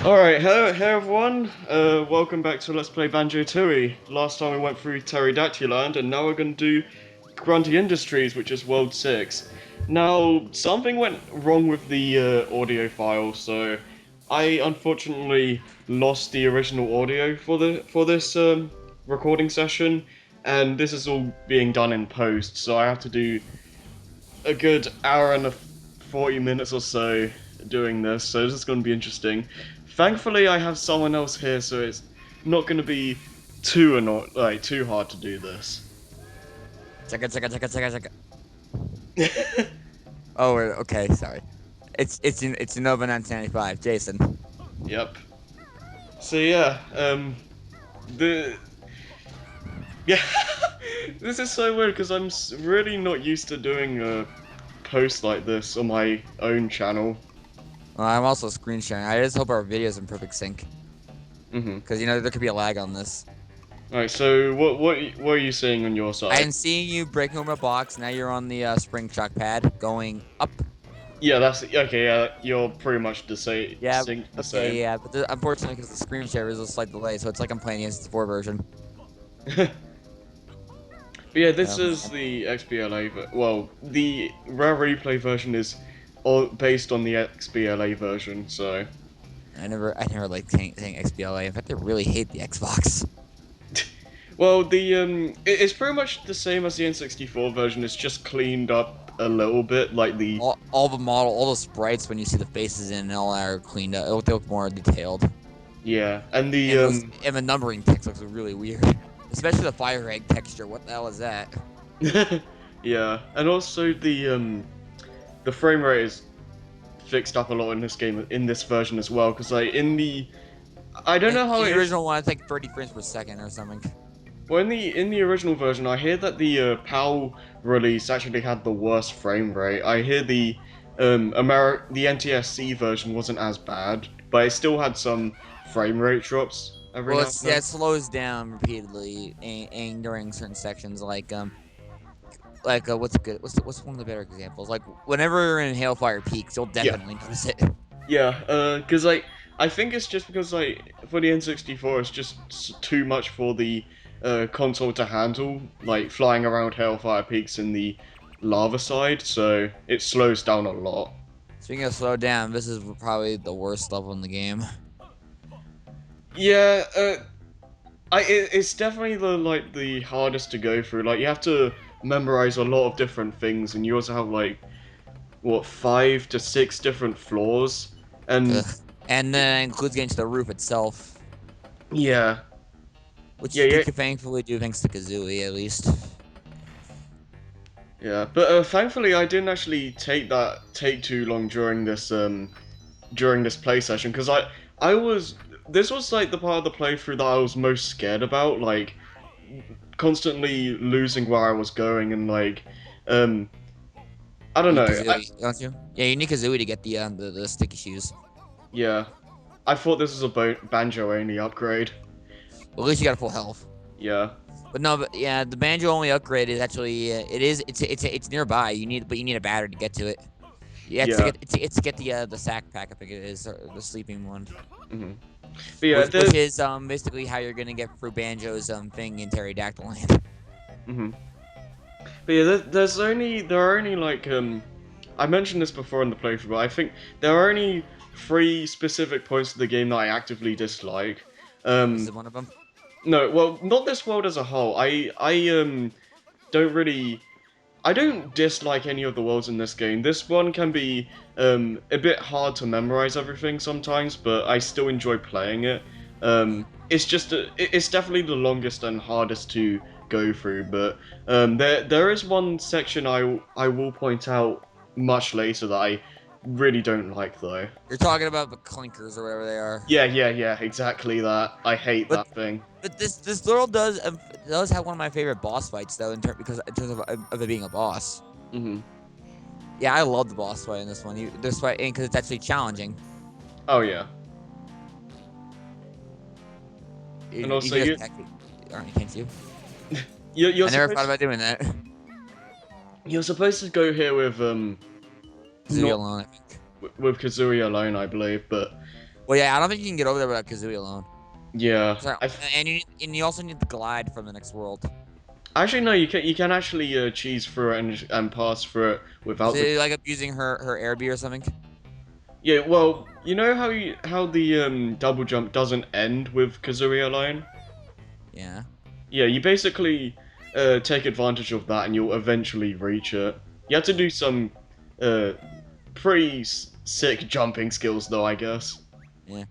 Alright, hello everyone. Welcome back to Let's Play Banjo Tooie. Last time we went through Pterodactyl Land, and now we're going to do Grunty Industries, which is World 6. Now, something went wrong with the audio file, so I unfortunately lost the original audio for this recording session, and this is all being done in post, so I have to do a good hour and 40 minutes or so doing this, so this is going to be interesting. Thankfully, I have someone else here, so it's not going to be too hard to do this. Check it. Oh, okay, sorry. It's unova1995, Jason. Yep. So yeah, the yeah, this is so weird because I'm really not used to doing a post like this on my own channel. Well, I'm also screen sharing. I just hope our video's in perfect sync, Mhm. because there could be a lag on this. Alright, so what are you seeing on your side? I'm seeing you breaking open a box. Now you're on the spring shock pad, going up. Yeah, that's okay. Yeah, you're pretty much Yeah, synced the okay, same. yeah. But unfortunately, because the screen share is a slight delay, so it's like I'm playing the N64 version. But yeah, this Oh is man, the XBLA. Well, the Rare Replay version is all based on the XBLA version. So, I never like saying XBLA. In fact, I really hate the Xbox. well, it's pretty much the same as the N64 version. It's just cleaned up a little bit, like the All the sprites when you see the faces in and all that are cleaned up. They look more detailed. yeah, and And the numbering text looks really weird. Especially the fire egg texture. What the hell is that? yeah, and also the frame rate is fixed up a lot in this game in this version as well. Because like in the I don't know how In it the is. original one, it's like 30 frames per second or something. Well, in the original version, I hear that the PAL release actually had the worst frame rate. I hear the NTSC version wasn't as bad, but it still had some frame rate drops every Well, now and then. it slows down repeatedly and during certain sections, what's good? What's one of the better examples? Like whenever you're in Hailfire Peaks, you'll Yeah, definitely notice it. yeah. Cause like I think it's just because like for the N64, it's just too much for the console to handle, like flying around Hellfire Peaks in the lava side, so it slows down a lot. Speaking of slow down, this is probably the worst level in the game. Yeah, it's definitely the hardest to go through. Like you have to memorize a lot of different things, and you also have like what 5 to 6 different floors, and Ugh. And then it includes getting to the roof itself, yeah, which yeah, you yeah, can thankfully do thanks to Kazooie at least. yeah. But thankfully, I didn't actually take too long during this play session because I was this was like the part of the playthrough that I was most scared about, like constantly losing where I was going and like um I don't You need know. Kazooie, don't you? Yeah, you need Kazooie to get the sticky shoes. Yeah, I thought this was a banjo only upgrade. Well, at least you got a full health. Yeah, But no, but yeah, the banjo only upgrade is actually it's nearby. You need a battery to get to it. Yeah, yeah. it's to get the sack pack. I think it is, or the sleeping one, hmm But yeah, which is basically how you're gonna get through Banjo's thing in Pterodactyl Land. hmm but yeah, there are only like I mentioned this before in the playthrough, but I think there are only 3 specific points of the game that I actively dislike. This Um, is one of them. no, well, not this world as a whole. I don't really I don't dislike any of the worlds in this game. This one can be a bit hard to memorize everything sometimes, but I still enjoy playing it. Mm. It's just it's definitely the longest and hardest to go through, but there is one section I will point out much later that I really don't like though. You're talking about the clinkers or whatever they are. Yeah, exactly that. I hate But that thing. this little does have one of my favorite boss fights though, in terms of it being a boss. hmm Yeah, I love the boss fight in this one. This fight, because it's actually challenging. Oh yeah, and You also can just can't you? you're I never thought supposed about doing that. you're supposed to go here with Kazooie not alone, I think. with Kazooie alone, I believe, but Well, yeah, I don't think you can get over there without Kazooie alone. Yeah. So, and you also need the glide from the next world. Actually, no, you can actually cheese through it and pass through it Is without the. it like abusing her air bee or something? Yeah, well, you know how the double jump doesn't end with Kazooie alone? Yeah. Yeah, you basically take advantage of that and you'll eventually reach it. You have to do some uh, pretty sick jumping skills though, I guess. Yeah.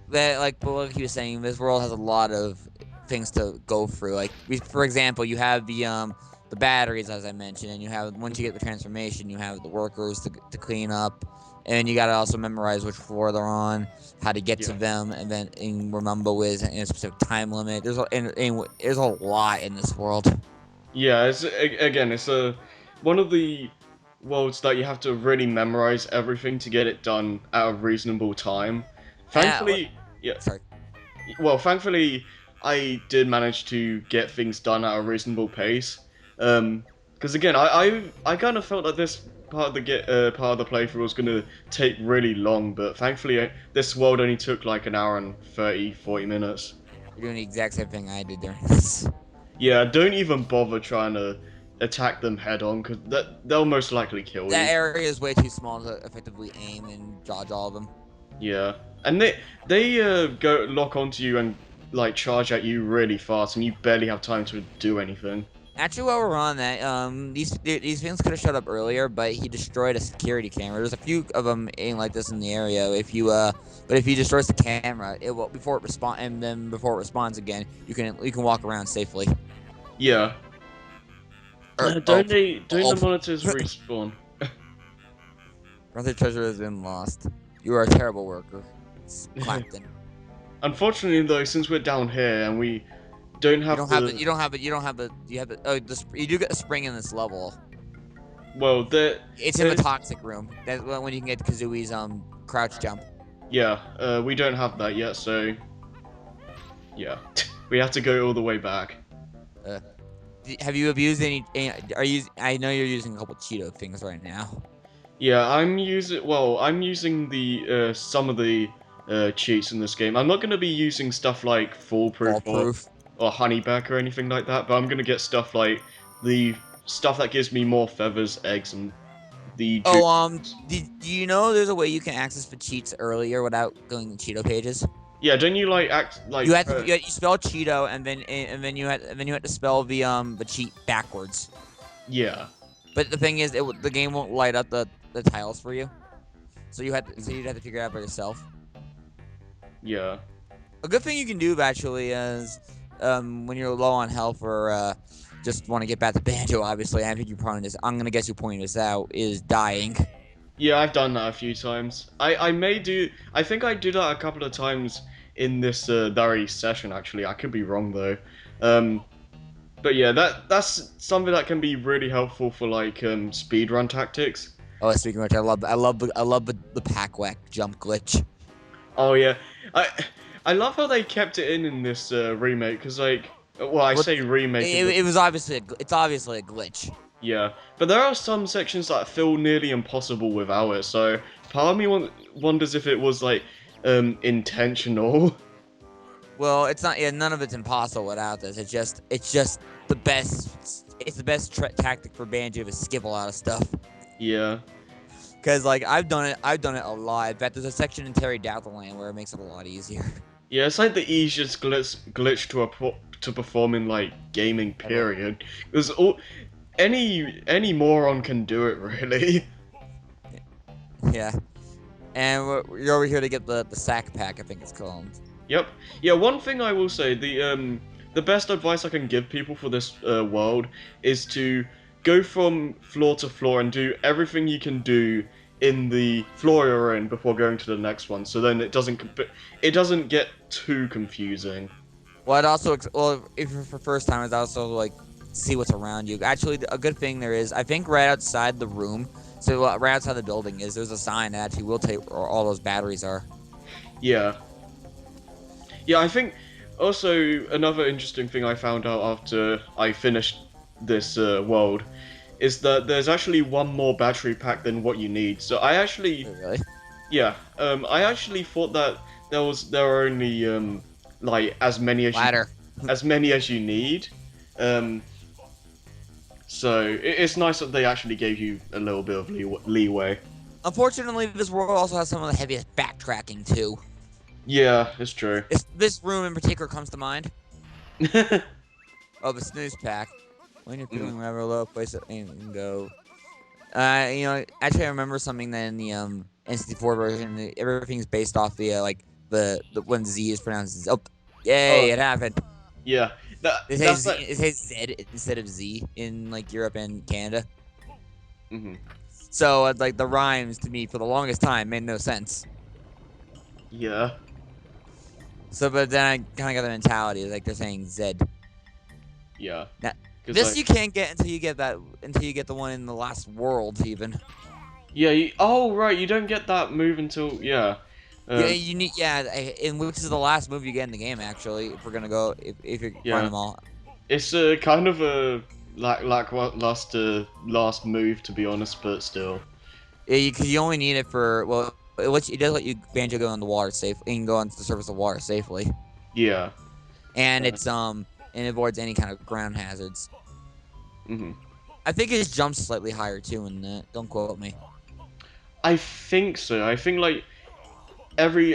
But like he was saying, this world has a lot of things to go through. Like, for example, you have the batteries, as I mentioned, and you have once you get the transformation, you have the workers to clean up, and you gotta also memorize which floor they're on, how to get to Yeah. them, and remember with in a specific time limit. There's a lot in this world. Yeah, again, it's one of the worlds that you have to really memorize everything to get it done at a reasonable time. And Thankfully, yeah, sorry. well, thankfully, I did manage to get things done at a reasonable pace. Because again, I kind of felt like this part of the playthrough was gonna take really long, but thankfully, this world only took like an hour and 40 minutes. You're doing the exact same thing I did during this. Yeah, don't even bother trying to attack them head on, because they'll most likely kill That you. area is way too small to effectively aim and dodge all of them. Yeah, and they go lock onto you and like charge at you really fast, and you barely have time to do anything. Actually, while we're on that, these things could have showed up earlier, but he destroyed a security camera. There's a few of them aimed like this in the area. But if he destroys the camera, it will before it respond, and then before it responds again, you can walk around safely. Yeah. Or Don't the oh, monitors respawn? Brother treasure has been lost. You are a terrible worker, Clapton. Unfortunately, though, since we're down here and we don't You have don't have it. You don't have it. You don't have the. You have the. Oh, you do get a spring in this level. well, It's in the toxic room. That's when you can get Kazooie's crouch jump. yeah, we don't have that yet, so yeah, we have to go all the way back. Have you abused any? Are you? I know you're using a couple Cheeto things right now. Yeah, I'm using the some of the cheats in this game. I'm not gonna be using stuff like foolproof Fall proof. or honeyback or anything like that, but I'm gonna get stuff like the stuff that gives me more feathers, eggs, and the Oh, juice. do you know there's a way you can access the cheats earlier without going to Cheeto pages? Yeah, don't you like act like You spell Cheeto and then you had to spell the cheat backwards. yeah. But the thing is, the game won't light up the tiles for you, so you'd have to figure it out by yourself. Yeah. A good thing you can do actually is when you're low on health or just want to get back to Banjo, obviously. I think I'm gonna guess you're pointing this out is dying. Yeah, I've done that a few times. I think I did that a couple of times in this very session actually. I could be wrong though. Um but yeah, that's something that can be really helpful for like speedrun tactics. Oh, speaking of which, I love the pack whack jump glitch. Oh yeah. I I love how they kept it in this remake cuz like well, I What say remake in the it was obviously it's obviously a glitch. yeah, but there are some sections that feel nearly impossible without it. So part of me wonders if it was like intentional. Well, it's not. Yeah, none of it's impossible without this. It's just the best. It's the best tactic for Banjo to skip a lot of stuff. Yeah. Cause like I've done it a lot. In fact, there's a section in Terry Land where it makes it a lot easier. Yeah, it's like the easiest glitch to perform in like gaming period. Because any moron can do it really. Yeah, and you're over here to get the sack pack. I think it's called. Yep. Yeah, one thing I will say, the best advice I can give people for this world is to go from floor to floor and do everything you can do in the floor you're in before going to the next one. So then it doesn't get too confusing. Well, if you're for first time, it's also like see what's around you. Actually, a good thing there is, I think right outside the room, so right outside the building there's a sign that actually will tell you where all those batteries are. Yeah. Yeah, I think also another interesting thing I found out after I finished this world is that there's actually one more battery pack than what you need. So I actually, Really? yeah, I actually thought that there are only like Ladder. as many as you need. Um, so it's nice that they actually gave you a little bit of leeway. Unfortunately, this world also has some of the heaviest backtracking too. Yeah, it's true. This room in particular comes to mind. Oh, the snooze pack. When you're feeling rather low, place it and go. Actually, I remember something that in the N64 version, everything's based off the the when Z is pronounced Z. Oh, yay! Oh, It happened. yeah. It says Z instead of Z in like Europe and Canada. Mhm. So like the rhymes to me for the longest time made no sense. Yeah. So, but then I kind of got the mentality like they're saying Z. Yeah. Now, 'Cause, this like, you can't get until you get the one in the last world even. yeah. Oh, right. You don't get that move until yeah. Yeah, Um, you need in which is the last move you get in the game actually. If we're gonna go, if you find yeah. them all. It's a kind of a last move to be honest, but still. Yeah, because you only need it for it does let you Banjo go on the water safe. You can go on the surface of water safely, Yeah. and and it avoids any kind of ground hazards. Mhm. I think it jumps slightly higher too, in that. Don't quote me. I think so. I think every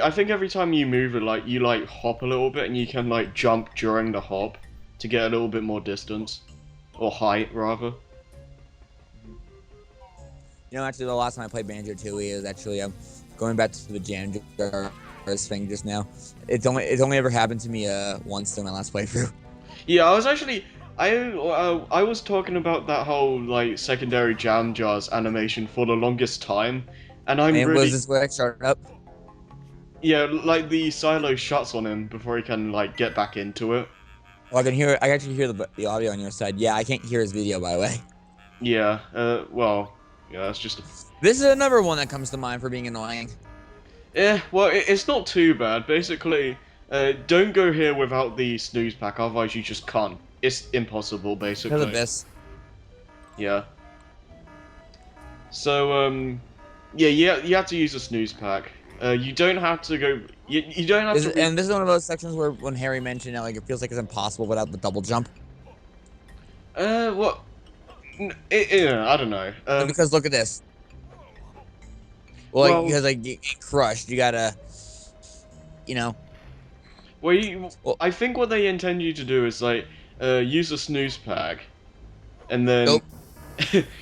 time you move it, like you like hop a little bit, and you can like jump during the hop to get a little bit more distance or height rather. Actually, the last time I played Banjo Tooie is actually going back to the jam jars thing just now. It's only ever happened to me once in my last playthrough. Yeah, I was actually I was talking about that whole like secondary jam jars animation for the longest time, and I'm And was really this where I started up? yeah like the silo shuts on him before he can like get back into it. Well, I can hear. I actually hear the audio on your side. Yeah, I can't hear his video by the way. Yeah, well, yeah, that's just This is another one that comes to mind for being annoying. well, it's not too bad. Basically, don't go here without the snooze pack, otherwise you just can't. It's impossible, Because of basically. this. Yeah. So, yeah, you have to use a snooze pack. You don't have to go. You don't have to. And this is one of those sections where when Harry mentioned it, like it feels like it's impossible without the double jump. What? Yeah, I don't know. Because look at this. Well, like, Well, because like you get crushed, you gotta, you know. well, Well, I think what they intend you to do is like, use a snooze pack, and then. nope.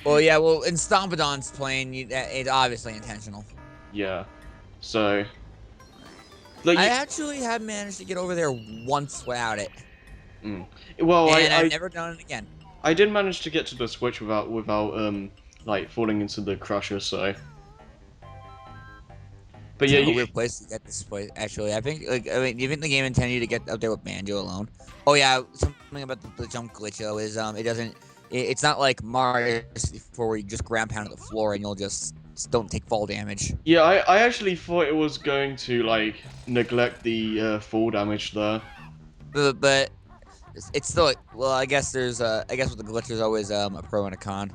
Well, yeah. Well, in Stompodon's plane, it's obviously intentional. Yeah. So. Like I actually have managed to get over there once without it, mm. Well, and I've never done it again. I did manage to get to the switch without like falling into the crusher. So. But It's yeah, kind of a weird place to get this place. Actually, I think do you think the game intended you to get up there with Banjo alone? Oh yeah, something about the jump glitch though is it doesn't. It's not like Mario 64 where you just ground pound to the floor and you'll just don't take fall damage. yeah, I actually thought it was going to like neglect the fall damage there. But it's still like, well, I guess there's I guess with the glitch there's always a pro and a con.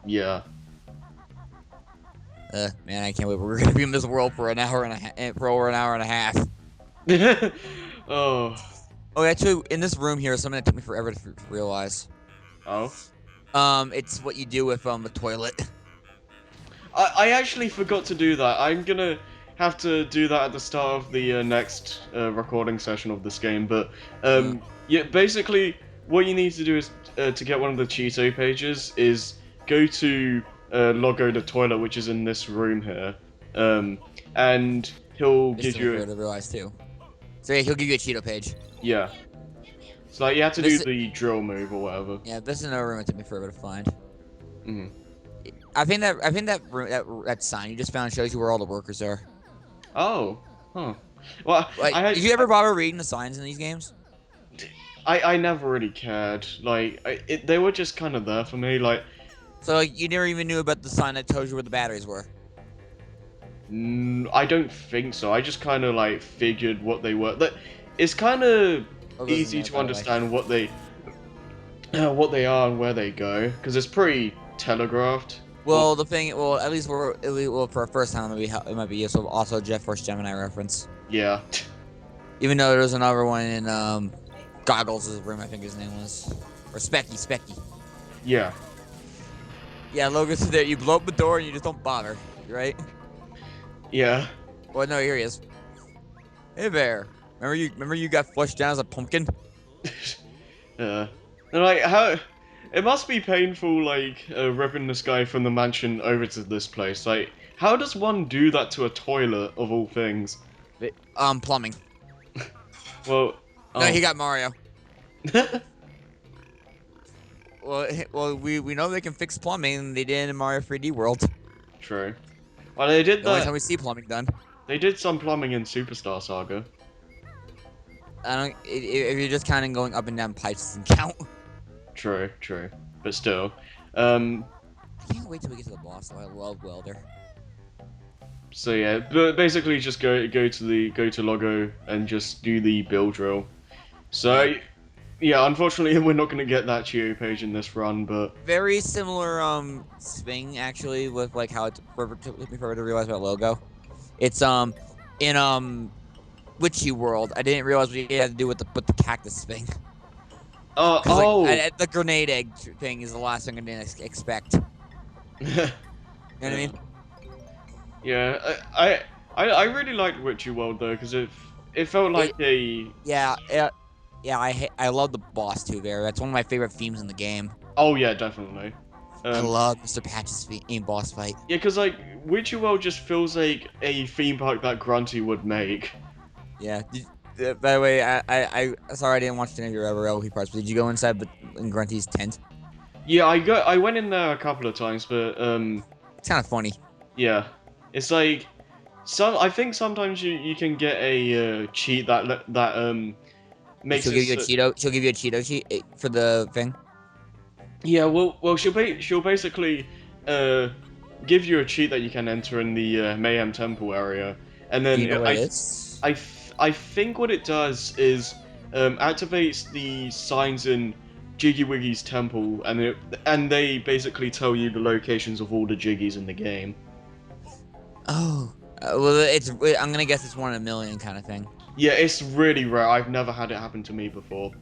Yeah. Man, I can't wait. We're gonna be in this world for an hour and for over an hour and a half. Oh. Oh, actually, in this room here, something that took me forever to realize. Oh. It's what you do with the toilet. I actually forgot to do that. I'm gonna have to do that at the start of the next recording session of this game. But yeah, basically, what you need to do is to get one of the Cheeto pages is go to Logo the toilet, which is in this room here, and he'll give you. To realize too. So yeah, he'll give you a Cheeto page. Yeah. So like you have to do the drill move or whatever. Yeah, this is another room it took me forever to find. Hmm. I think that room, that sign you just found shows you where all the workers are. Oh. Huh. Well, Like, did you ever bother reading the signs in these games? I never really cared. Like, they were just kind of there for me. Like, so like, you never even knew about the sign that tells you where the batteries were. I don't think so. I just kind of like figured what they were. That it's kind of easy to understand what they are and where they go because it's pretty telegraphed. Well, at least for a first time, it might be useful. Also, Jet Force Gemini reference. Yeah. Even though there was another one in Goggles' room, I think his name was, or Specky. Yeah. Yeah, Logan's there. You blow up the door and you just don't bother, right? Yeah. Well, no, here he is. Hey there. Remember you got flushed down as a pumpkin? And like how it must be painful, like ripping this guy from the mansion over to this place. Like, how does one do that to a toilet of all things? Plumbing. Well, No, oh, he got Mario. Well, we know they can fix plumbing. And they did in Mario 3D World. true. Well, they did The only that. time we see plumbing done. They did some plumbing in Superstar Saga. I don't. If you're just kind of going up and down pipes, doesn't count. True. But still, um, I can't wait till we get to the boss. Though I love Welder. so yeah, but basically just go to Logo and just do the build drill. So Yep. yeah, unfortunately we're not gonna get that Geo page in this run, but Very similar thing actually with like how it's perfect took me forever to realize about logo. It's in Witchy World. I didn't realize what you had to do with the cactus thing. Because like oh. the grenade egg thing is the last thing I didn't expect. You know what I mean? Yeah, I really liked Witchy World though, because it felt like Yeah, I love the boss too. There, that's one of my favorite themes in the game. oh yeah, definitely. I Um, love Mr. Patch's boss fight. yeah, because like Witchy World just feels like a theme park that Grunty would make. Yeah. By the way, I sorry I didn't watch any of your other LP parts, but did you go inside in Grunty's tent? Yeah, I went in there a couple of times, but It's kind of funny. yeah, it's like I think sometimes you can get a cheat that makes She'll it give you a so, Cheeto. She'll give you a Cheeto cheat for the thing. yeah, well she'll basically uh give you a cheat that you can enter in the Mayhem Temple area, and Do then you know what it is? I think what it does is activates the signs in Jiggy Wiggy's temple, and they basically tell you the locations of all the Jiggies in the game. Oh, well, I'm gonna guess it's 1 in a million kind of thing. Yeah, it's really rare. I've never had it happen to me before.